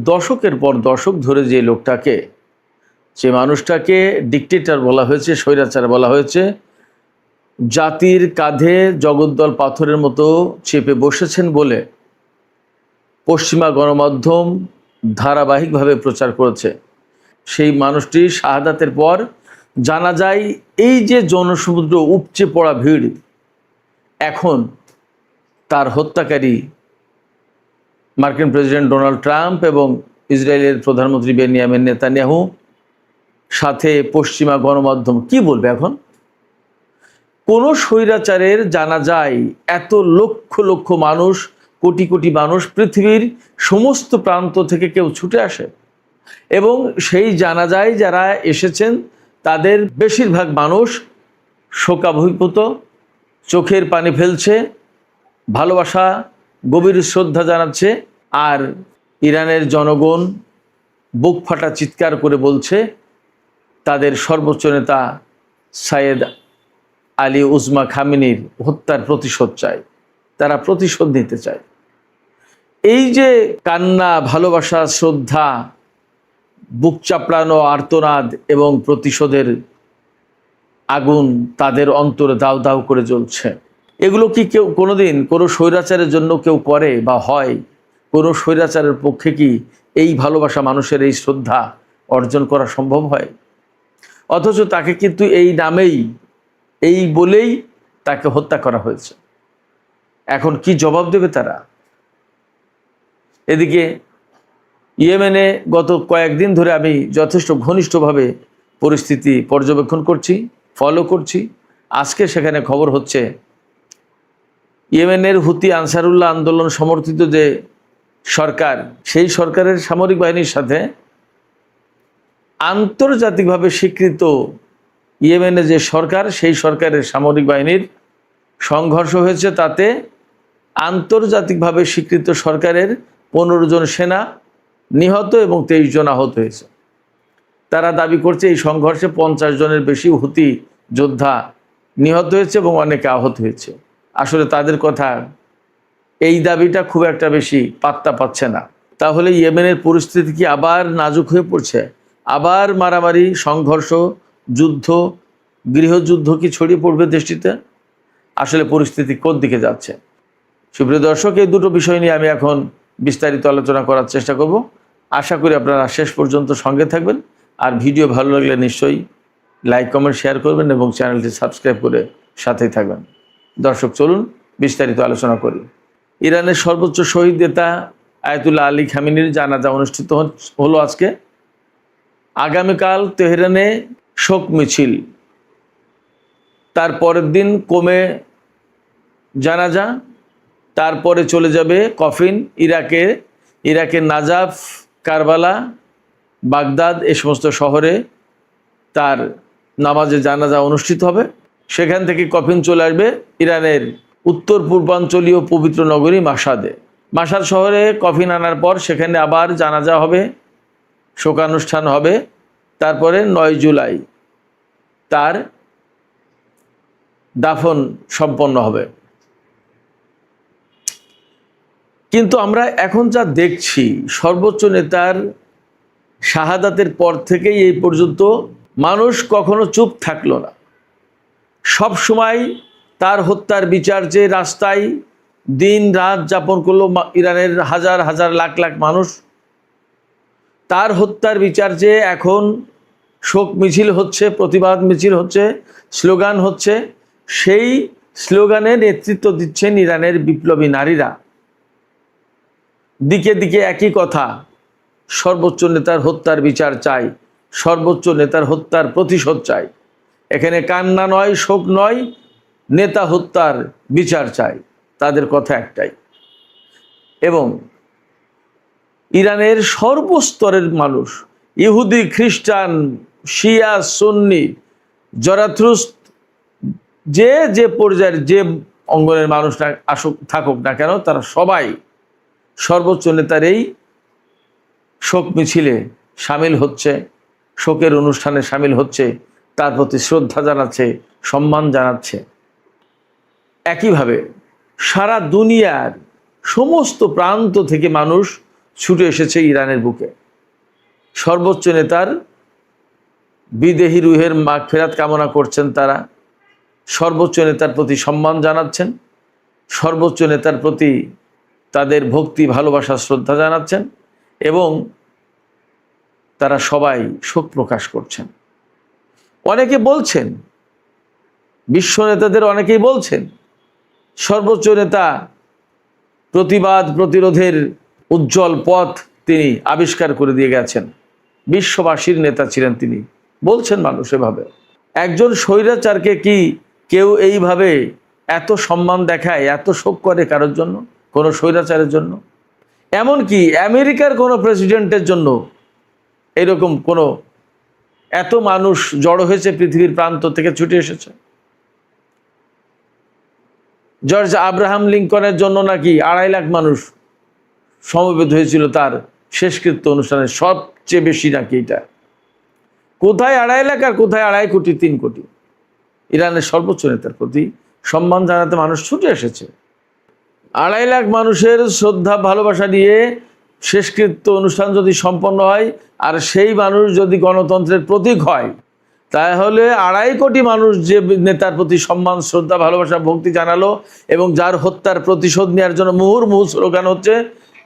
দশকের পর দশক ধরে যে লোকটাকে, যে মানুষটাকে ডিক্টেটর বলা হয়েছে, স্বৈরাচার বলা হয়েছে, জাতির কাঁধে জগদ্দল পাথরের মতো চেপে বসেছেন বলে পশ্চিমা গণমাধ্যম ধারাবাহিকভাবে প্রচার করেছে। সেই মানুষটি শাহাদাতের পর জানা যায় এই যে জনসমুদ্র উপচে পড়া ভিড়, এখন তার হত্যাকারী মার্কিন প্রেসিডেন্ট ডোনাল্ড ট্রাম্প এবং ইসরায়েলের প্রধানমন্ত্রী বেনিয়ামিন নেতানিয়াহু, সাথে পশ্চিমা গণমাধ্যম কি বলবে এখন? কোনো স্বৈরাচারের জানা যায় এত লক্ষ লক্ষ মানুষ, কোটি কোটি মানুষ পৃথিবীর সমস্ত প্রান্ত থেকে কেউ ছুটে আসে, এবং সেই জানাজায় যারা এসেছেন তাদের বেশিরভাগ মানুষ শোকাভিভূত, চোখের পানি ফেলছে, ভালোবাসা, গভীর শ্রদ্ধা জানাচ্ছে। আর ইরানের জনগণ বুক ফাটা চিৎকার করে বলছে তাদের সর্বোচ্চ নেতা সাইয়েদ আলী উজমা খামেনির হত্যার প্রতিশোধ চায়, তারা প্রতিশোধ নিতে চায়। এই যে কান্না, ভালোবাসা, শ্রদ্ধা, বুক চাপড়ানো আর্তনাদ এবং প্রতিশোধের আগুন তাদের অন্তরে দাউ দাউ করে জ্বলছে। এগুলো কি কেউ কোনোদিন কোনো স্বৈরাচারের জন্য কেউ করে বা হয়? কোনো স্বৈরাচারের পক্ষে কি এই ভালোবাসা, মানুষের এই শ্রদ্ধা অর্জন করা সম্ভব হয়? অথচ তাকে কিন্তু এই নামেই, এই বলেই তাকে হত্যা করা হয়েছে। এখন কি জবাব দেবে তারা? এদিকে ইয়েমেনে গত কয়েকদিন ধরে আমি যথেষ্ট ঘনিষ্ঠভাবে পরিস্থিতি পর্যবেক্ষণ করছি, ফলো করছি। আজকে সেখানে খবর হচ্ছে ইয়েমেনের হুতি আনসারুল্লাহ আন্দোলন সমর্থিত যে সরকার, সেই সরকারের সামরিক বাহিনীর সাথে আন্তর্জাতিকভাবে স্বীকৃত ইয়েমেনে যে সরকার, সেই সরকারের সামরিক বাহিনীর সংঘর্ষ হয়েছে। তাতে আন্তর্জাতিকভাবে স্বীকৃত সরকারের 15 জন সেনা নিহত এবং 23 জন আহত হয়েছে। তারা দাবি করছে এই সংঘর্ষে 50 জনের বেশি হুতি যোদ্ধা নিহত হয়েছে এবং অনেকে আহত হয়েছে। আসলে তাদের কথা, এই দাবিটা খুব একটা বেশি পাত্তা পাচ্ছে না। তাহলে ইয়েমেনের পরিস্থিতি কি আবার নাজুক হয়ে পড়ছে? আবার মারামারি, সংঘর্ষ, যুদ্ধ, গৃহযুদ্ধ কি ছড়িয়ে পড়বে দেশটিতে? আসলে পরিস্থিতি কোন দিকে যাচ্ছে? সুপ্রিয় দর্শক, এই দুটো বিষয় নিয়ে আমি এখন বিস্তারিত আলোচনা করার চেষ্টা করব। আশা করি আপনারা শেষ পর্যন্ত সঙ্গে থাকবেন। আর ভিডিও ভালো লাগলে নিশ্চয়ই লাইক, কমেন্ট, শেয়ার করবেন এবং চ্যানেলটি সাবস্ক্রাইব করে সাথেই থাকবেন। দর্শক, চলুন বিস্তারিত আলোচনা করি। ইরানের সর্বোচ্চ শহীদ নেতা আয়াতুল্লাহ আলী খামেনির জানাজা অনুষ্ঠিত হলো আজকে। আগামীকাল তেহরানে শোক মিছিল, তার পরের দিন কোমে জানাজা, তারপরে চলে যাবে কফিন ইরাকের নাজাফ, কারবালা, বাগদাদ, এই সমস্ত শহরে তার নামাজে জানাজা অনুষ্ঠিত হবে। সেখান থেকে কফিন চলে আসবে ইরানের উত্তর পূর্বাঞ্চলীয় পবিত্র নগরী মাশহাদে। মাশহাদ শহরে কফিন আনার পর সেখানে আবার জানাজা হবে, শোকানুষ্ঠান হবে। তারপরে 9 জুলাই তার দাফন সম্পন্ন হবে। কিন্তু আমরা এখন যা দেখছি, সর্বোচ্চ নেতার শাহাদাতের পর থেকেই এই পর্যন্ত মানুষ কখনো চুপ থাকলো না। সব সময় তার হত্যার বিচার চেয়ে রাস্তায় দিন রাত যাপন করলো ইরানের হাজার হাজার লাখ লাখ মানুষ। তার হত্যার বিচার চেয়ে এখন শোক মিছিল হচ্ছে, প্রতিবাদ মিছিল হচ্ছে, স্লোগান হচ্ছে। সেই স্লোগানে নেতৃত্ব দিচ্ছেন ইরানের বিপ্লবী নারীরা। দিকে দিকে একই কথা, সর্বোচ্চ নেতার হত্যার বিচার চাই, সর্বোচ্চ নেতার হত্যার প্রতিশোধ চাই। এখানে কান্না নয়, শোক নয়, নেতা হত্যার বিচার চাই। তাদের কথা একটাই। এবং ইরানের সর্বস্তরের মানুষ, ইহুদি, খ্রিস্টান, শিয়া, সুন্নি, জরাথ্রুস্ট, যে পর্যায়ের যে অঙ্গনের মানুষটা থাকুক না কেন, তারা সবাই সর্বোচ্চ নেতার এই শোক মিছিলে সামিল হচ্ছে, শোকের অনুষ্ঠানে সামিল হচ্ছে, তার প্রতি শ্রদ্ধা জানাচ্ছে, সম্মান জানাচ্ছে। একইভাবে সারা দুনিয়ার সমস্ত প্রান্ত থেকে মানুষ ছুটে এসেছে ইরানের বুকে। সর্বোচ্চ নেতার বিদেহী রুহের মাগফিরাত কামনা করছেন তারা, সর্বোচ্চ নেতার প্রতি সম্মান জানাচ্ছেন, সর্বোচ্চ নেতার প্রতি তাদের ভক্তি, ভালোবাসা, শ্রদ্ধা জানাচ্ছেন এবং তারা সবাই শোক প্রকাশ করছেন। অনেকে বলছেন, বিশ্ব নেতাদের অনেকেই বলছেন, সর্বোচ্চ নেতা প্রতিবাদ প্রতিরোধের উজ্জ্বল পথ তিনি আবিষ্কার করে দিয়ে গেছেন, বিশ্ববাসীর নেতা ছিলেন তিনি, বলছেন মানুষ এভাবে। একজন স্বৈরাচারকে কি কেউ এইভাবে এত সম্মান দেখায়, এত শোক করে কারোর জন্য, কোনো স্বৈরাচারের জন্য? এমনকি আমেরিকার কোনো প্রেসিডেন্টের জন্য এরকম কোনো এত মানুষ জড়ো হয়েছে, পৃথিবীর প্রান্ত থেকে ছুটে এসেছে? জর্জ আব্রাহাম লিঙ্কনের জন্য নাকি 2.5 লাখ মানুষ সমবেত হয়েছিল তার শেষকৃত্য অনুষ্ঠানে, সবচেয়ে বেশি নাকি এটা। কোথায় 2.5 লাখ আর কোথায় 2.5 কোটি, 3 কোটি? ইরানের সর্বোচ্চ নেতার প্রতি সম্মান জানাতে মানুষ ছুটে এসেছে। 2.5 লাখ মানুষের শ্রদ্ধা ভালোবাসা নিয়ে শেষকৃত্য অনুষ্ঠান যদি সম্পন্ন হয়, আর সেই মানুষ যদি গণতন্ত্রের প্রতীক হয়, তাহলে 2.5 কোটি মানুষ যে নেতার প্রতি সম্মান, শ্রদ্ধা, ভালোবাসা, ভক্তি জানালো এবং যার হত্যার প্রতিশোধ নেওয়ার জন্য মুহুর্মুহু স্লোগান হচ্ছে,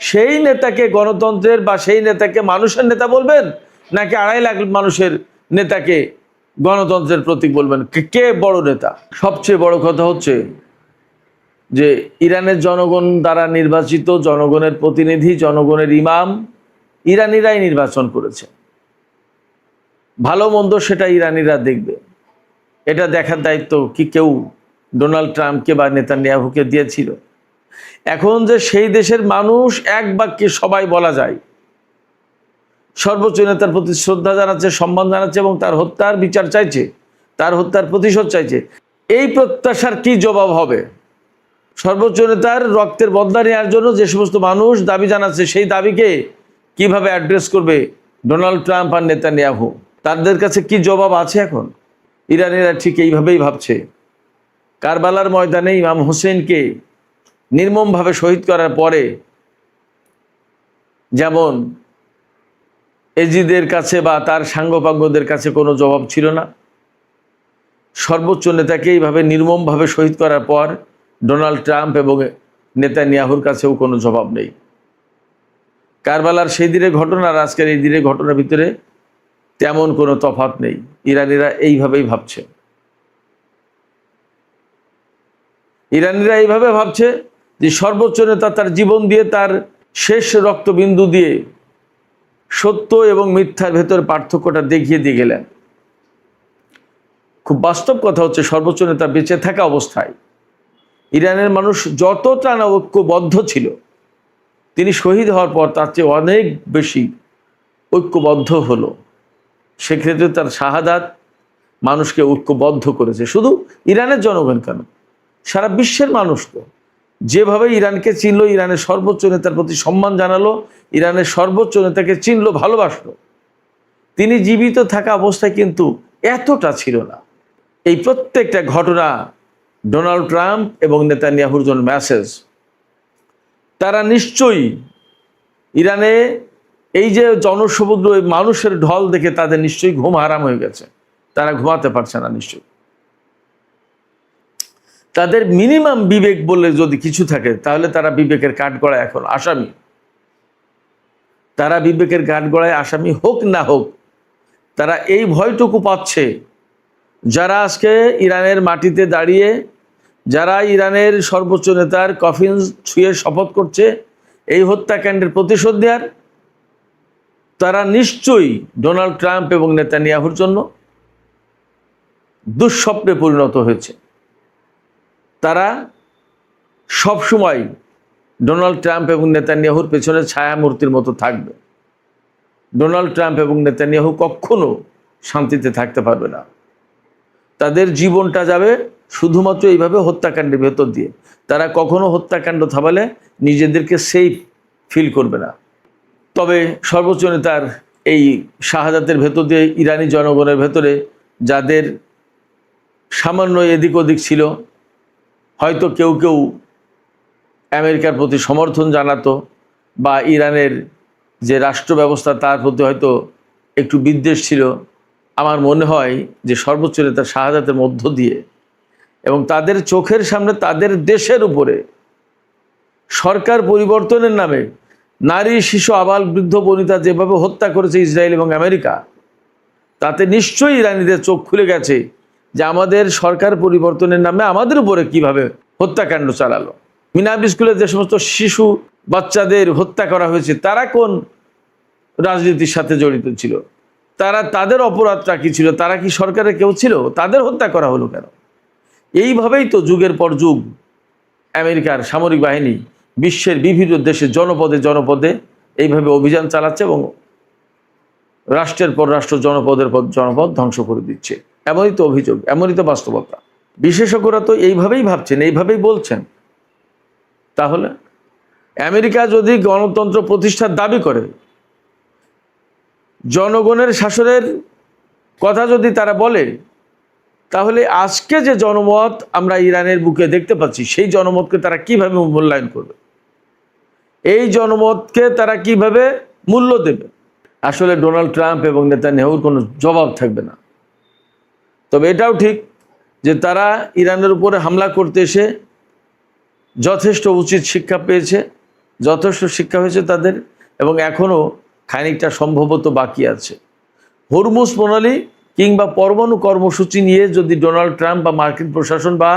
সেই নেতাকে গণতন্ত্রের বা সেই নেতাকে মানুষের নেতা বলবেন, নাকি 2.5 লাখ মানুষের নেতাকে গণতন্ত্রের প্রতীক বলবেন? কে বড় নেতা? সবচেয়ে বড় কথা হচ্ছে যে ইরানের জনগণ দ্বারা নির্বাচিত, জনগণের প্রতিনিধি, জনগণের ইমাম ইরানিরাই নির্বাচন করেছে। ভালো মন্দ সেটা ইরানিরা দেখবে। এটা দেখার দায়িত্ব কি কেউ ডোনাল্ড ট্রাম্পকে বা নেতানিয়াহুকে দিয়েছিল? এখন যে সেই দেশের মানুষ এক বাক্যে সবাই বলা যায় সর্বোচ্চ নেতার প্রতি শ্রদ্ধা জানাচ্ছে, সম্মান জানাচ্ছে এবং তার হত্যার বিচার চাইছে, তার হত্যার প্রতিশোধ চাইছে, এই প্রত্যাশার কি জবাব হবে? সর্বোচ্চ নেতার রক্তের বদলা নেওয়ার জন্য যে সমস্ত মানুষ দাবি জানাচ্ছে, সেই দাবিকে কিভাবে অ্যাড্রেস করবে ডোনাল্ড ট্রাম্প আর নেতানিয়াহু? তাদের কাছে কি জবাব আছে এখন? ইরানিরা ঠিক এইভাবেই ভাবছে। কারবালার ময়দানে ইমাম হোসেনকে নির্মমভাবে শহীদ করার পরে যেমন এজিদের কাছে বা তার সাঙ্গপাঙ্গদের কাছে কোনো জবাব ছিল না, সর্বোচ্চ নেতাকে এইভাবে নির্মমভাবে শহীদ করার পর ডোনাল্ড ট্রাম্প এবং নেতানিয়াহুর কাছেও কোনো জবাব নেই। কারবালার সেই দিনের ঘটনা আর আজকের এই দিনের ঘটনার ভিতরে তেমন কোনো তফাৎ নেই। ইরানিরা এইভাবেই ভাবছে। ইরানিরা এইভাবে ভাবছে যে সর্বোচ্চ নেতা তার জীবন দিয়ে, তার শেষ রক্তবিন্দু দিয়ে সত্য এবং মিথ্যার ভেতর পার্থক্যটা দেখিয়ে দিয়ে গেলেন। খুব বাস্তব কথা হচ্ছে, সর্বোচ্চ নেতা বেঁচে থাকা অবস্থায় ইরানের মানুষ যতটা না ঐক্যবদ্ধ ছিল, তিনি শহীদ হওয়ার পর তার চেয়ে অনেক বেশি ঐক্যবদ্ধ হলো। সেক্ষেত্রে তার শাহাদাত মানুষকে ঐক্যবদ্ধ করেছে। শুধু ইরানের জনগণ কেন, সারা বিশ্বের মানুষ তো যেভাবে ইরানকে চিনলো, ইরানের সর্বোচ্চ নেতার প্রতি সম্মান জানালো, ইরানের সর্বোচ্চ নেতাকে চিনলো, ভালোবাসলো, তিনি জীবিত থাকা অবস্থায় কিন্তু এতটা ছিল না। এই প্রত্যেকটা ঘটনা ডোনাল্ড ট্রাম্প এবং নেতানিয়াহুর জন্য মেসেজ। তারা নিশ্চয়ই ইরানে এই যে জনসমুদ্র, মানুষের ঢল দেখে তাদের নিশ্চয়ই ঘুম হারাম হয়ে গেছে, তারা ঘুমাতে পারছে না। নিশ্চয়ই তাদের মিনিমাম বিবেক বলে যদি কিছু থাকে, তাহলে তারা বিবেকের কাঠগড়ায় এখন আসামি। তারা বিবেকের কাঠগড়ায় আসামি হোক না হোক, তারা এই ভয়টুকু পাচ্ছে, যারা আজকে ইরানের মাটিতে দাঁড়িয়ে, যারা ইরানের সর্বোচ্চ নেতার কফিন ছুঁয়ে শপথ করছে এই হত্যাকাণ্ডের প্রতিশোধ নেওয়ার, তারা নিশ্চয়ই ডোনাল্ড ট্রাম্প এবং নেতানিয়াহুর জন্য দুঃস্বপ্নে পরিণত হয়েছে। তারা সবসময় ডোনাল্ড ট্রাম্প এবং নেতানিয়াহুর পেছনে ছায়ামূর্তির মতো থাকবে। ডোনাল্ড ট্রাম্প এবং নেতানিয়াহু কখনো শান্তিতে থাকতে পারবে না। তাদের জীবনটা যাবে শুধুমাত্র এইভাবে হত্যাকাণ্ডের ভেতর দিয়ে। তারা কখনো হত্যাকাণ্ড থামালে নিজেদেরকে সেফ ফিল করবে না। তবে সর্বোচ্চ নেতার এই শাহাদাতের ভেতর দিয়ে ইরানি জনগণের ভেতরে যাদের সামান্য এদিক ওদিক ছিল, হয়তো কেউ কেউ আমেরিকার প্রতি সমর্থন জানাতো বা ইরানের যে রাষ্ট্র ব্যবস্থা তার প্রতি হয়তো একটু বিদ্বেষ ছিল। আমার মনে হয় যে সর্বোচ্চ নেতা শাহাদাতের মধ্য দিয়ে এবং তাদের চোখের সামনে তাদের দেশের উপরে সরকার পরিবর্তনের নামে নারী, শিশু, আবাল, বৃদ্ধ, বনিতা যেভাবে হত্যা করেছে ইসরায়েল এবং আমেরিকা, তাতে নিশ্চয়ই ইরানিদের চোখ খুলে গেছে যে আমাদের সরকার পরিবর্তনের নামে আমাদের উপরে কিভাবে হত্যাকাণ্ড চালালো। মিনাব স্কুলে যে সমস্ত শিশু বাচ্চাদের হত্যা করা হয়েছে তারা কোন রাজনীতির সাথে জড়িত ছিল? তাদের অপরাধটা কি ছিল? তারা কি সরকারের কেউ ছিল? তাদের হত্যা করা হলো কেন? এইভাবেই তো যুগের পর যুগ আমেরিকার সামরিক বাহিনী বিশ্বের বিভিন্ন দেশে জনপদে জনপদে এইভাবে অভিযান চালাচ্ছে এবং রাষ্ট্রের পর রাষ্ট্র, জনপদের পর জনপদ ধ্বংস করে দিচ্ছে। এমনই তো অভিযোগ, এমনই তো বাস্তবতা। বিশেষজ্ঞরা তো এইভাবেই ভাবছেন, এইভাবেই বলছেন। তাহলে আমেরিকা যদি গণতন্ত্র প্রতিষ্ঠার দাবি করে, জনগণের শাসনের কথা যদি তারা বলে, তাহলে আজকে যে জনমত আমরা ইরানের বুকে দেখতে পাচ্ছি, সেই জনমতকে তারা কিভাবে মূল্যায়ন করবে? এই জনমতকে তারা কিভাবে মূল্য দেবে? আসলে ডোনাল্ড ট্রাম্প এবং নেতানিয়াহুর কোনো জবাব থাকবে না। তবে এটাও ঠিক যে তারা ইরানের উপরে হামলা করতে এসে যথেষ্ট উচিত শিক্ষা পেয়েছে, যথেষ্ট শিক্ষা হয়েছে তাদের, এবং এখনও খানিকটা সম্ভবত বাকি আছে। হরমুজ প্রণালী কিংবা পরমাণু কর্মসূচি নিয়ে যদি ডোনাল্ড ট্রাম্প বা মার্কিন প্রশাসন বা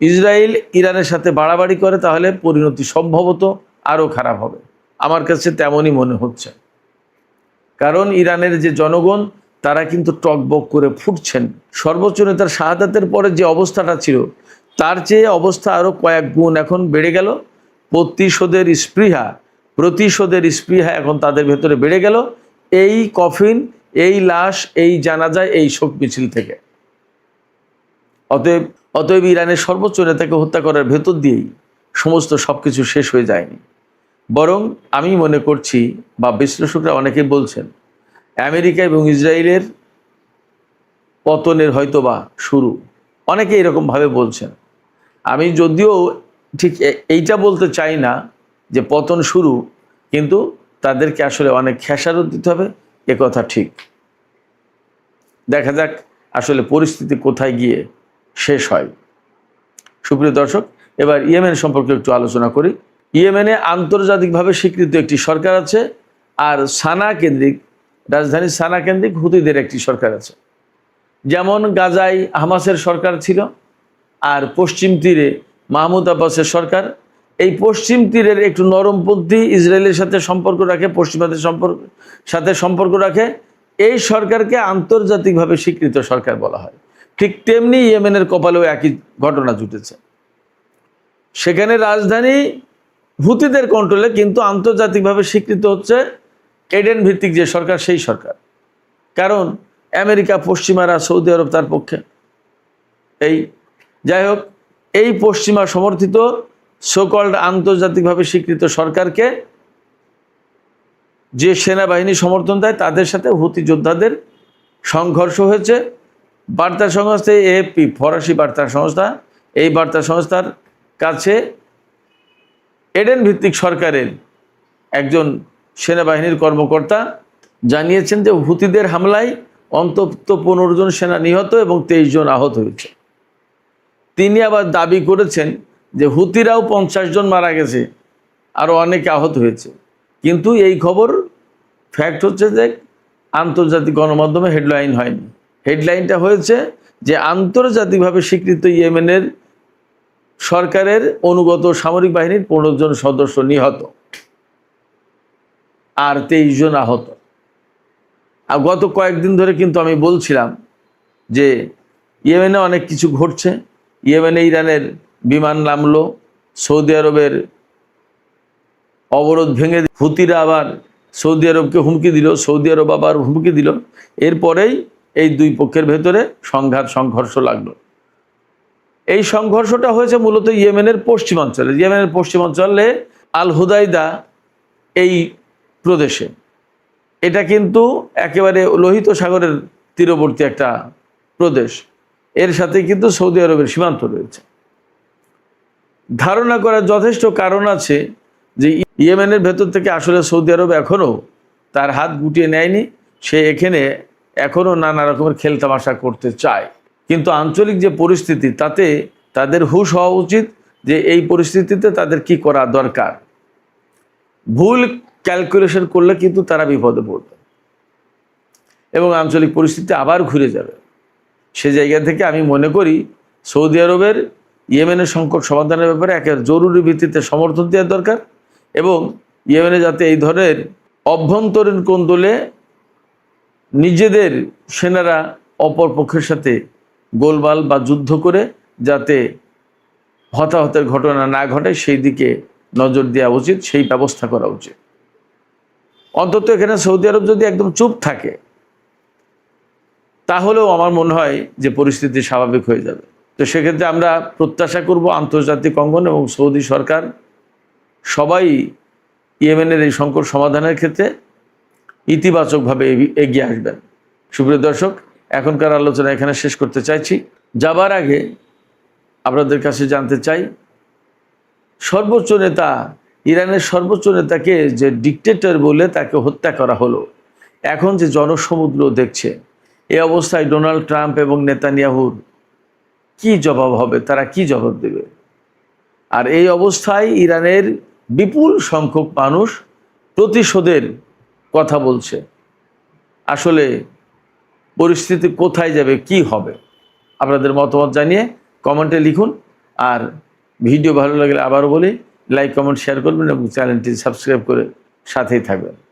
ইসরায়েল ইরানের সাথে বাড়াবাড়ি করে, তাহলে পরিণতি সম্ভবত আরও খারাপ হবে। আমার কাছে তেমনই মনে হচ্ছে। কারণ ইরানের যে জনগণ, তারা কিন্তু টকবক করে ফুটছেন। সর্বোচ্চ নেতার শাহাদাতের পরে যে অবস্থাটা ছিল, তার চেয়ে অবস্থা আরও কয়েক গুণ এখন বেড়ে গেল। প্রতিশোধের স্পৃহা এখন তাদের ভেতরে বেড়ে গেল এই কফিন, এই লাশ, এই জানাজা, এই শোক মিছিল থেকে। অতএব ইরানের সর্বোচ্চ নেতাকে হত্যা করার ভেতর দিয়েই সমস্ত সবকিছু শেষ হয়ে যায়নি। বরং আমি মনে করছি, বা বিশ্লেষকরা অনেকেই বলছেন, আমেরিকা এবং ইসরায়েলের পতনের হয়তোবা শুরু। অনেকে এরকমভাবে বলছেন। আমি যদিও ঠিক এইটা বলতে চাই না যে পতন শুরু, কিন্তু তাদেরকে আসলে অনেক খেসারত দিতে হবে, এ কথা ঠিক। দেখা যাক আসলে পরিস্থিতি কোথায় গিয়ে শেষ হয়। সুপ্রিয় দর্শক, এবার ইয়েমেন সম্পর্কে একটু আলোচনা করি। ইয়েমেনে আন্তর্জাতিকভাবে স্বীকৃত একটি সরকার আছে, আর রাজধানী সানা কেন্দ্রিক হুতিদের একটি সরকার আছে। যেমন গাজায় হামাসের সরকার ছিল, আর পশ্চিম তীরে মাহমুদ আব্বাসের সরকার। এই পশ্চিম তীরের একটু নরমপন্থী ইসরায়েলের সাথে সম্পর্ক রাখে, পশ্চিমাদের সাথে সম্পর্ক রাখে, এই সরকারকে আন্তর্জাতিকভাবে স্বীকৃত সরকার বলা হয়। ঠিক তেমনি ইয়েমেনের কপালেও একই ঘটনা ঘটেছে। সেখানে রাজধানী হুতিদের কন্ট্রোলে, কিন্তু আন্তর্জাতিকভাবে স্বীকৃত হচ্ছে এডেন ভিত্তিক যে সরকার, সেই সরকার। কারণ আমেরিকা, পশ্চিমারা, সৌদি আরব তার পক্ষে। যাই হোক, এই পশ্চিমা সমর্থিত সোকল্ড আন্তর্জাতিকভাবে স্বীকৃত সরকারকে যে সেনাবাহিনী সমর্থন দেয়, তাদের সাথে হুতি যোদ্ধাদের সংঘর্ষ হয়েছে। বার্তা সংস্থা এএফপি, ফরাসি বার্তা সংস্থা, এই বার্তা সংস্থার কাছে এডেন ভিত্তিক সরকারের একজন সেনাবাহিনীর কর্মকর্তা জানিয়েছেন যে হুতিদের হামলায় অন্তত 15 জন সেনা নিহত এবং 23 জন আহত হয়েছে। তিনি আবার দাবি করেছেন যে হুতিরাও 50 জন মারা গেছে, আরও অনেকে আহত হয়েছে। কিন্তু এই খবর ফ্যাক্ট হচ্ছে যে আন্তর্জাতিক গণমাধ্যমে হেডলাইন হয়নি। হেডলাইনটা হয়েছে যে আন্তর্জাতিকভাবে স্বীকৃত ইয়েমেনের সরকারের অনুগত সামরিক বাহিনীর 15 জন সদস্য নিহত আর 23 জন আহত। আর গত কয়েকদিন ধরে কিন্তু আমি বলছিলাম যে ইয়েমেনে অনেক কিছু ঘটছে। ইয়েমেনে ইরানের বিমান নামলো, সৌদি আরবের অবরোধ ভেঙে হুতিরা আবার সৌদি আরবকে হুমকি দিল, সৌদি আরব আবার হুমকি দিল। এরপরেই এই দুই পক্ষের ভেতরে সংঘর্ষ লাগলো। এই সংঘর্ষটা হয়েছে মূলত ইয়েমেনের পশ্চিমাঞ্চলে। ইয়েমেনের পশ্চিমাঞ্চলে আল হুদাইদা এই প্রদেশে। এটা কিন্তু একেবারে লোহিত সাগরের তীরবর্তী একটা প্রদেশ। এর সাথে কিন্তু সৌদি আরবের সীমান্ত রয়েছে। ধারণা করার যথেষ্ট কারণ আছে যে ইয়েমেনের ভেতর থেকে আসলে সৌদি আরব এখনও তার হাত গুটিয়ে নেয়নি, সে এখানে এখনও নানা রকমের খেলতামাশা করতে চায়। কিন্তু আঞ্চলিক যে পরিস্থিতি, তাতে তাদের হুঁশ হওয়া উচিত যে এই পরিস্থিতিতে তাদের কি করা দরকার। ভুল ক্যালকুলেশন করলে কিন্তু তারা বিপদে পড়বে এবং আঞ্চলিক পরিস্থিতি আবার ঘুরে যাবে। সে জায়গা থেকে আমি মনে করি সৌদি আরবের ইয়েমেনের সংকট সমাধানের ব্যাপারে একের জরুরি ভিত্তিতে সমর্থন দেওয়া দরকার এবং ইয়েমেনে যাতে এই ধরনের অভ্যন্তরীণ কোন্দলে নিজেদের সেনারা অপর পক্ষের সাথে গোলমাল বা যুদ্ধ করে যাতে হতাহতের ঘটনা না ঘটে সেই দিকে নজর দেওয়া উচিত, সেই ব্যবস্থা করা উচিত। অন্তত এখানে সৌদি আরব যদি একদম চুপ থাকে তাহলেও আমার মনে হয় যে পরিস্থিতি স্বাভাবিক হয়ে যাবে। তো সেক্ষেত্রে আমরা প্রত্যাশা করব আন্তর্জাতিক অঙ্গন এবং সৌদি সরকার সবাই ইয়েমেনের এই সংকট সমাধানের ক্ষেত্রে ইতিবাচকভাবে এগিয়ে আসবেন। সুপ্রিয় দর্শক, এখনকার আলোচনা এখানে শেষ করতে চাইছি। যাবার আগে আপনাদের কাছে জানতে চাই, সর্বোচ্চ নেতা, ইরানের সর্বোচ্চ নেতাকে যে ডিক্টেটর বলে তাকে হত্যা করা হলো, এখন যে জনসমুদ্র দেখছে, এই অবস্থায় ডোনাল্ড ট্রাম্প এবং নেতানিয়াহুর কি জবাব হবে? তারা কি জবাব দেবে? আর এই অবস্থায় ইরানের বিপুল সংখ্যক মানুষ প্রতিশোধের কথা বলছে। আসলে পরিস্থিতি কোথায় যাবে, কি হবে? আপনাদের মতামত জানিয়ে কমেন্টে লিখুন। আর ভিডিও ভালো লাগলে আবারও বলি, লাইক কমেন্ট শেয়ার করবেন এবং চ্যানেলটি সাবস্ক্রাইব করে সাথেই থাকবেন।